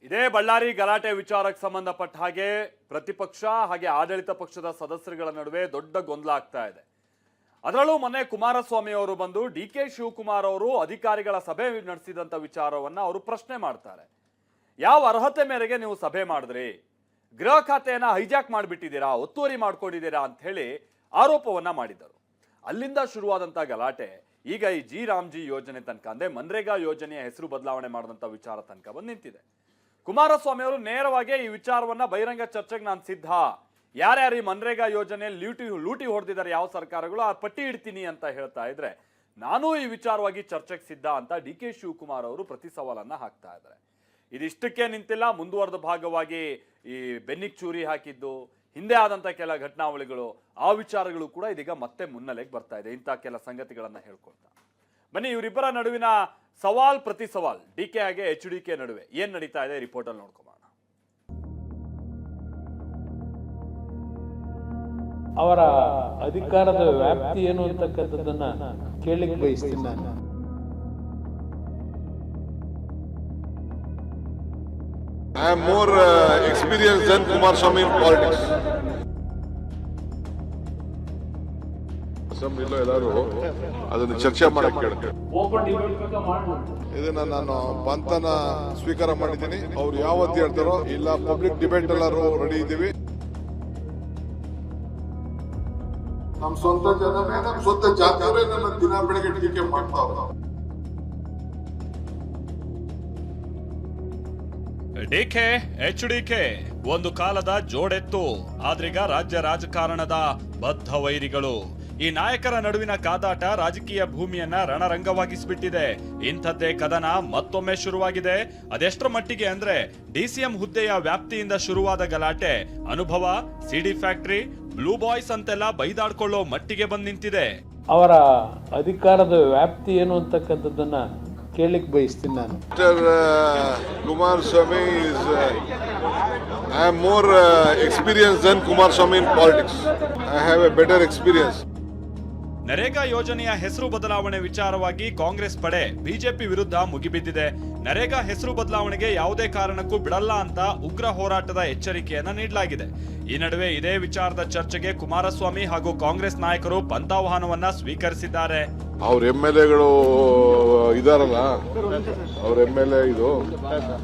ಇದೇ ಬಳ್ಳಾರಿ ಗಲಾಟೆ ವಿಚಾರಕ್ಕೆ ಸಂಬಂಧಪಟ್ಟ ಹಾಗೆ ಪ್ರತಿಪಕ್ಷ ಹಾಗೆ ಆಡಳಿತ ಪಕ್ಷದ ಸದಸ್ಯರುಗಳ ನಡುವೆ ದೊಡ್ಡ ಗೊಂದಲ ಆಗ್ತಾ ಇದೆ. ಅದರಲ್ಲೂ ಮೊನ್ನೆ ಕುಮಾರಸ್ವಾಮಿ ಅವರು ಬಂದು ಡಿ.ಕೆ. ಶಿವಕುಮಾರ್ ಅವರು ಅಧಿಕಾರಿಗಳ ಸಭೆ ನಡೆಸಿದಂತ ವಿಚಾರವನ್ನ ಅವರು ಪ್ರಶ್ನೆ ಮಾಡ್ತಾರೆ. ಯಾವ ಅರ್ಹತೆ ಮೇರೆಗೆ ನೀವು ಸಭೆ ಮಾಡಿದ್ರಿ, ಗೃಹ ಖಾತೆಯನ್ನ ಹೈಜಾಕ್ ಮಾಡಿಬಿಟ್ಟಿದ್ದೀರಾ, ಒತ್ತುವರಿ ಮಾಡ್ಕೊಂಡಿದ್ದೀರಾ ಅಂತ ಹೇಳಿ ಆರೋಪವನ್ನ ಮಾಡಿದ್ದರು. ಅಲ್ಲಿಂದ ಶುರುವಾದಂತ ಗಲಾಟೆ ಈಗ ಈ ಜಿ ರಾಮ್ಜಿ ಯೋಜನೆ ತನಕ ಅಂದ್ರೆ ಮನ್ರೇಗಾ ಯೋಜನೆಯ ಹೆಸರು ಬದಲಾವಣೆ ಮಾಡಿದಂತ ವಿಚಾರ ತನಕ ಬಂದು ನಿಂತಿದೆ. ಕುಮಾರಸ್ವಾಮಿ ಅವರು ನೇರವಾಗಿ ಈ ವಿಚಾರವನ್ನ ಬಹಿರಂಗ ಚರ್ಚೆಗೆ ನಾನು ಸಿದ್ಧ, ಯಾರ್ಯಾರು ಈ ಮನ್ರೇಗಾ ಯೋಜನೆಯಲ್ಲಿ ಲೂಟಿ ಹೊಡೆದಿದ್ದಾರೆ ಯಾವ ಸರ್ಕಾರಗಳು ಆ ಪಟ್ಟಿ ಇಡ್ತೀನಿ ಅಂತ ಹೇಳ್ತಾ ಇದ್ರೆ, ನಾನು ಈ ವಿಚಾರವಾಗಿ ಚರ್ಚೆಗೆ ಸಿದ್ಧ ಅಂತ ಡಿ.ಕೆ. ಶಿವಕುಮಾರ್ ಅವರು ಪ್ರತಿ ಸವಾಲನ್ನ ಹಾಕ್ತಾ ಇದ್ದಾರೆ. ಇದಿಷ್ಟಕ್ಕೆ ನಿಂತಿಲ್ಲ, ಮುಂದುವರೆದ ಭಾಗವಾಗಿ ಈ ಬೆನ್ನಿಗೆ ಚೂರಿ ಹಾಕಿದ್ದು, ಹಿಂದೆ ಆದಂತ ಕೆಲ ಘಟನಾವಳಿಗಳು, ಆ ವಿಚಾರಗಳು ಕೂಡ ಇದೀಗ ಮತ್ತೆ ಮುನ್ನೆಲೆಗೆ ಬರ್ತಾ ಇದೆ. ಇಂಥ ಕೆಲ ಸಂಗತಿಗಳನ್ನ ಹೇಳ್ಕೊಳ್ತಾ ಬನ್ನಿ. ಇವರಿಬ್ಬರ ನಡುವಿನ ಸವಾಲ್ ಪ್ರತಿ ಸವಾಲ್ ಡಿ.ಕೆ. ಹಾಗೆ ಎಚ್.ಡಿ.ಕೆ. ನಡುವೆ ಏನ್ ನಡೀತಾ ಇದೆ ರಿಪೋರ್ಟ್ ಅಲ್ಲಿ ನೋಡ್ಕೊಳ್ಳೋಣ. ಅವರ ಅಧಿಕಾರದ ವ್ಯಾಪ್ತಿ ಏನು ಅಂತಕ್ಕಂಥದ್ದನ್ನ ಕೇಳಲಿಕ್ಕೆ ಬಯಸ್ತೀನಿ ನಾನು. I am more experienced than Kumaraswamy in politics. ಅಸೆಂಬ್ಲಿలో ಎಲ್ಲರೂ ಅದನ್ನು ಚರ್ಚೆ ಮಾಡಕ್ಕೆ ಕೇಳ್ತಾರೆ. ಇದನ್ನ ನಾನು ಪಂತನ ಸ್ವೀಕಾರ ಮಾಡಿದ್ದೀನಿ. ಅವ್ರು ಯಾವತ್ತು ಹೇಳ್ತಾರೋ ಇಲ್ಲ ಪಬ್ಲಿಕ್ ಡಿಬೇಟ್ ಎಲ್ಲರೂ ರೆಡಿ ಇದ್ದೀವಿ. ನಮ್ಮ ಸ್ವಂತ ಜನನೇ ನಮ್ಮ ಸ್ವಂತ ಜಾತಿಯವರೇ ನನ್ನ ದಿನ ಬೆಳಗ್ಗೆ ಟೀಕೆ ಮಾಡ್ತಾವ್ರ. ಡಿ.ಕೆ. ಎಚ್.ಡಿ.ಕೆ. ಒಂದು ಕಾಲದ ಜೋಡೆತ್ತು, ಆದ್ರೀಗ ರಾಜ್ಯ ರಾಜಕಾರಣದ ಬದ್ಧ ವೈರಿಗಳು. ಈ ನಾಯಕರ ನಡುವಿನ ಕಾದಾಟ ರಾಜಕೀಯ ಭೂಮಿಯನ್ನ ರಣರಂಗವಾಗಿಸಿಬಿಟ್ಟಿದೆ. ಇಂಥದ್ದೇ ಕದನ ಮತ್ತೊಮ್ಮೆ ಶುರುವಾಗಿದೆ. ಅದೆಷ್ಟರ ಮಟ್ಟಿಗೆ ಅಂದ್ರೆ ಡಿಸಿಎಂ ಹುದ್ದೆಯ ವ್ಯಾಪ್ತಿಯಿಂದ ಶುರುವಾದ ಗಲಾಟೆ ಅನುಭವ, ಸಿಡಿ ಫ್ಯಾಕ್ಟರಿ, ಬ್ಲೂ ಬಾಯ್ಸ್ ಅಂತೆಲ್ಲ ಬೈದಾಡ್ಕೊಳ್ಳೋ ಮಟ್ಟಿಗೆ ಬಂದ್ ನಿಂತಿದೆ. ಅವರ ಅಧಿಕಾರದ ವ್ಯಾಪ್ತಿ ಏನು ಅಂತಕ್ಕಂಥದ್ದನ್ನ ಕೇಳಲಿಕ್ಕೆ ಬಯಸ್ತೀನಿ ನಾನು. Kumaraswamy is I am more experienced than Kumaraswamy in politics. I have a better experience. NREGA ಯೋಜನೆಯ ಹೆಸರು ಬದಲಾವಣೆ ವಿಚಾರವಾಗಿ ಕಾಂಗ್ರೆಸ್ ಪಡೆ ಬಿಜೆಪಿ ವಿರುದ್ಧ ಮುಗಿಬಿದ್ದಿದೆ. ನರೇಗಾ ಹೆಸರು ಬದಲಾವಣೆಗೆ ಯಾವುದೇ ಕಾರಣಕ್ಕೂ ಬಿಡಲ್ಲ ಅಂತ ಉಗ್ರ ಹೋರಾಟದ ಎಚ್ಚರಿಕೆಯನ್ನ ನೀಡಲಾಗಿದೆ. ಈ ನಡುವೆ ಇದೇ ವಿಚಾರದ ಚರ್ಚೆಗೆ ಕುಮಾರಸ್ವಾಮಿ ಹಾಗೂ ಕಾಂಗ್ರೆಸ್ ನಾಯಕರು ಪಂಥಾಹ್ವಾನವನ್ನ ಸ್ವೀಕರಿಸಿದ್ದಾರೆ. ಅವ್ರ ಎಂ.ಎಲ್.ಎಗಳು ಇದಾರಲ್ಲ, ಅವ್ರ ಎಂ.ಎಲ್.ಎ ಇದು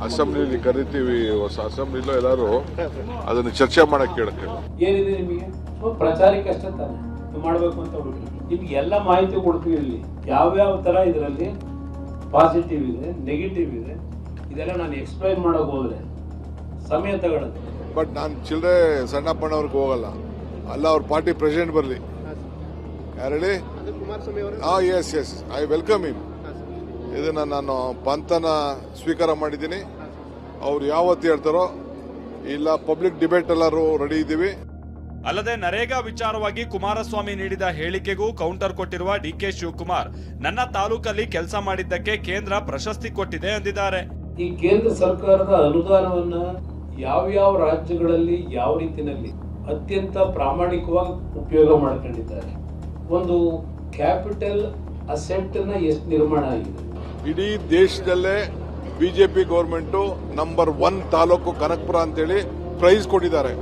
ಅಸೆಂಬ್ಲಿಲಿ ಕರಿತೀವಿ, ಹೊಸ ಅಸೆಂಬ್ಲಿలో ಎಲ್ಲರೂ ಅದನ್ನು ಚರ್ಚೆ ಮಾಡಕ್ಕೆ ಕೇಳ್ತಾರೆ. ಏನಿದೆ ನಿಮಗೆ ಪ್ರಚಾರಕ್ಕೆ ಅಷ್ಟೇ ತಾನೆ ಮಾಡಬೇಕು ಅಂತ ನಿಮ್ಗೆ ಎಲ್ಲ ಮಾಹಿತಿ ಕೊಡ್ತೀವಿ. ಇಲ್ಲಿ ಯಾವ್ಯಾವ ತರ ಇದರಲ್ಲಿ ಪಾಸಿಟಿವ್ ಇದೆ, ನೆಗೆಟಿವ್ ಇದೆ, ಇದೆಲ್ಲ ನಾನು ಎಕ್ಸ್ಪ್ಲೈನ್ ಮಾಡಕ್ ಹೋದ್ರೆ ಸಮಯ ತಗೊಳುತ್ತೆ. ಬಟ್ ನಾನು ಚಿಲ್ಲರೆ ಸಣ್ಣ ಪಣ್ಣವ್ರಿಗೆ ಹೋಗಲ್ಲ. ಅಲ್ಲ, ಅವ್ರ ಪಾರ್ಟಿ ಪ್ರೆಸಿಡೆಂಟ್ ಬರಲಿ. ಯಾರು ಹೇಳಿ? Yes I welcome him. ಇದನ್ನ ನಾನು ಪಂತನ ಸ್ವೀಕಾರ ಮಾಡಿದ್ದೀನಿ. ಅವ್ರು ಯಾವತ್ತು ಹೇಳ್ತಾರೋ ಇಲ್ಲ ಪಬ್ಲಿಕ್ ಡಿಬೇಟ್ ಎಲ್ಲರೂ ರೆಡಿ ಇದ್ದೀವಿ. ಅಲ್ಲದೆ ನರೇಗಾ ವಿಚಾರವಾಗಿ ಕುಮಾರಸ್ವಾಮಿ ನೀಡಿದ ಹೇಳಿಕೆಗೂ ಕೌಂಟರ್ ಕೊಟ್ಟಿರುವ ಡಿ.ಕೆ. ಶಿವಕುಮಾರ್, ನನ್ನ ತಾಲೂಕಲ್ಲಿ ಕೆಲಸ ಮಾಡಿದ್ದಕ್ಕೆ ಕೇಂದ್ರ ಪ್ರಶಸ್ತಿ ಕೊಟ್ಟಿದೆ ಎಂದಿದ್ದಾರೆ. ಈ ಕೇಂದ್ರ ಸರ್ಕಾರದ ಅನುದಾನವನ್ನ ಯಾವ ರಾಜ್ಯಗಳಲ್ಲಿ ಯಾವ ರೀತಿಯಲ್ಲಿ ಅತ್ಯಂತ ಪ್ರಾಮಾಣಿಕವಾಗಿ ಉಪಯೋಗ ಮಾಡ್ಕೊಂಡಿದ್ದಾರೆ. ಒಂದು ಕ್ಯಾಪಿಟಲ್ ಅಸೆಟ್ ನ ಎಷ್ಟು ನಿರ್ಮಾಣ ಆಗಿದೆ. ಇಡೀ ದೇಶದಲ್ಲೇ BJP government number 1 taluk Kanakapura ಅಂತೇಳಿ ಪ್ರೈಸ್ ಕೊಟ್ಟಿದ್ದಾರೆ.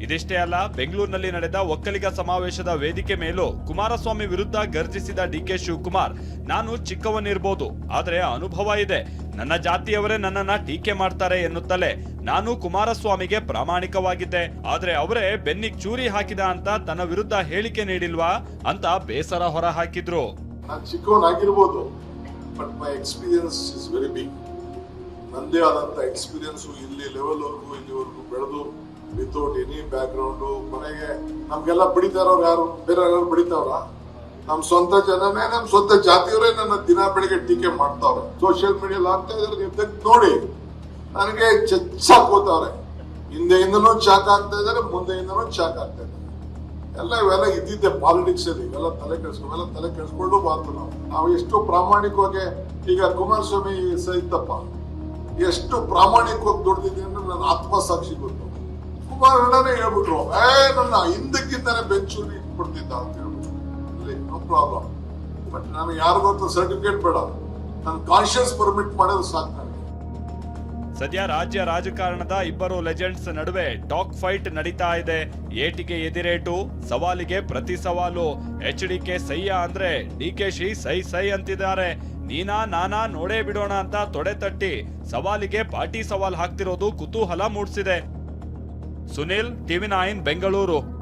ಇದಿಷ್ಟೇ ಅಲ್ಲ, ಬೆಂಗಳೂರಿನಲ್ಲಿ ನಡೆದ ಒಕ್ಕಲಿಗ ಸಮಾವೇಶದ ವೇದಿಕೆ ಮೇಲೂ ಕುಮಾರಸ್ವಾಮಿ ವಿರುದ್ಧ ಗರ್ಜಿಸಿದ ಡಿ.ಕೆ. ಶಿವಕುಮಾರ್, ನಾನು ಚಿಕ್ಕವನಿರ್ಬೋದು, ಆದ್ರೆ ಅನುಭವ ಇದೆ, ನನ್ನ ಜಾತಿಯವರೇ ನನ್ನನ್ನ ಟೀಕೆ ಮಾಡ್ತಾರೆ ಎನ್ನುತ್ತಲೇ ನಾನು ಕುಮಾರಸ್ವಾಮಿಗೆ ಪ್ರಾಮಾಣಿಕವಾಗಿದ್ದೆ, ಆದ್ರೆ ಅವರೇ ಬೆನ್ನಿಗೆ ಚೂರಿ ಹಾಕಿದ ಅಂತ ತನ್ನ ವಿರುದ್ಧ ಹೇಳಿಕೆ ನೀಡಿಲ್ವಾ ಅಂತ ಬೇಸರ ಹೊರ ಹಾಕಿದ್ರು. ನಾನು ಚಿಕ್ಕವನಾಗಿರ್ಬೋದು, but my experience is very big. ನಂದೇ ಆದಂತ ಎಕ್ಸ್ಪೀರಿಯನ್ಸ್ ಇಲ್ಲಿ ಲೆವೆಲ್ವರೆಗೂ ಇಲ್ಲಿವರೆಗೂ ಬೆಳೆದು ವಿತೌಟ್ ಎನಿ ಬ್ಯಾಕ್ ಗ್ರೌಂಡ್. ಮನೆಗೆ ನಮ್ಗೆಲ್ಲ ಬಡಿತಾರವ್ರು ಯಾರು? ಬೇರೆ ಯಾರು ಬಡಿತಾವ್ರ? ನಮ್ ಸ್ವಂತ ಜನನೇ ನಮ್ ಸ್ವಂತ ಜಾತಿಯವರೇ ನನ್ನ ದಿನ ಬೆಳಿಗ್ಗೆ ಟೀಕೆ ಮಾಡ್ತಾವ್ರೆ. ಸೋಷಿಯಲ್ ಮೀಡಿಯಲ್ಲಿ ಆಗ್ತಾ ಇದಾರೆ ನೋಡಿ, ನನಗೆ ಚಾಕೋತಾವ್ರೆ. ಹಿಂದೆಯಿಂದನೂ ಚಾಕ್ ಆಗ್ತಾ ಇದಾರೆ, ಮುಂದೆಯಿಂದನೂ ಚಾಕ್ ಆಗ್ತಾ ಇದ್ದಾರೆ. ಇವೆಲ್ಲ ಇದ್ದಿದ್ದೆ ಪಾಲಿಟಿಕ್ಸ್ ಅಲ್ಲಿ. ಇವೆಲ್ಲ ತಲೆ ಕೆಡಿಸ್ಕೊಂಡು ಬಾರ್ದು ನಾವು ಎಷ್ಟು ಪ್ರಾಮಾಣಿಕವಾಗಿ. ಈಗ ಕುಮಾರಸ್ವಾಮಿ ಸಹಿತಪ್ಪ ಎಷ್ಟು ಪ್ರಾಮಾಣಿಕವಾಗಿ ದುಡ್ದಿದೆ ಅಂದ್ರೆ ನನ್ನ ಆತ್ಮಸಾಕ್ಷಿ ಗೊತ್ತು. ಕುಮಾರಣ್ಣನೇ ಹೇಳ್ಬಿಟ್ರು, ನನ್ನ ಹಿಂದಕ್ಕಿಂತಾನೆ ಬೆಂಚೂರಿ ಇಟ್ಬಿಡ್ತಿದ್ದ ಅಂತ ಹೇಳ್ಬಿಟ್ರು. No problem. ಬಟ್ ನನಗೆ ಯಾರಿಗೊತ್ತು ಸರ್ಟಿಫಿಕೇಟ್ ಬೇಡ, ನನ್ನ ಕಾನ್ಶಿಯಸ್ ಪರ್ಮಿಟ್ ಮಾಡೋದು ಸಾಕು ನನಗೆ. ಸದ್ಯ ರಾಜ್ಯ ರಾಜಕಾರಣದ ಇಬ್ಬರು ಲೆಜೆಂಡ್ಸ್ ನಡುವೆ ಟಾಕ್ ಫೈಟ್ ನಡೀತಾ ಇದೆ. ಏಟಿಗೆ ಎದಿರೇಟು, ಸವಾಲಿಗೆ ಪ್ರತಿ ಸವಾಲು. HDK ಸಯ್ಯ ಅಂದ್ರೆ DKಶಿ ಸೈ ಅಂತಿದ್ದಾರೆ. ನೀನಾ ನಾನಾ ನೋಡೇ ಬಿಡೋಣ ಅಂತ ತೊಡೆ ತಟ್ಟಿ ಸವಾಲಿಗೆ ಪಾಟಿ ಸವಾಲ್ ಹಾಕ್ತಿರೋದು ಕುತೂಹಲ ಮೂಡಿಸಿದೆ. ಸುನಿಲ್, TV9 ಬೆಂಗಳೂರು.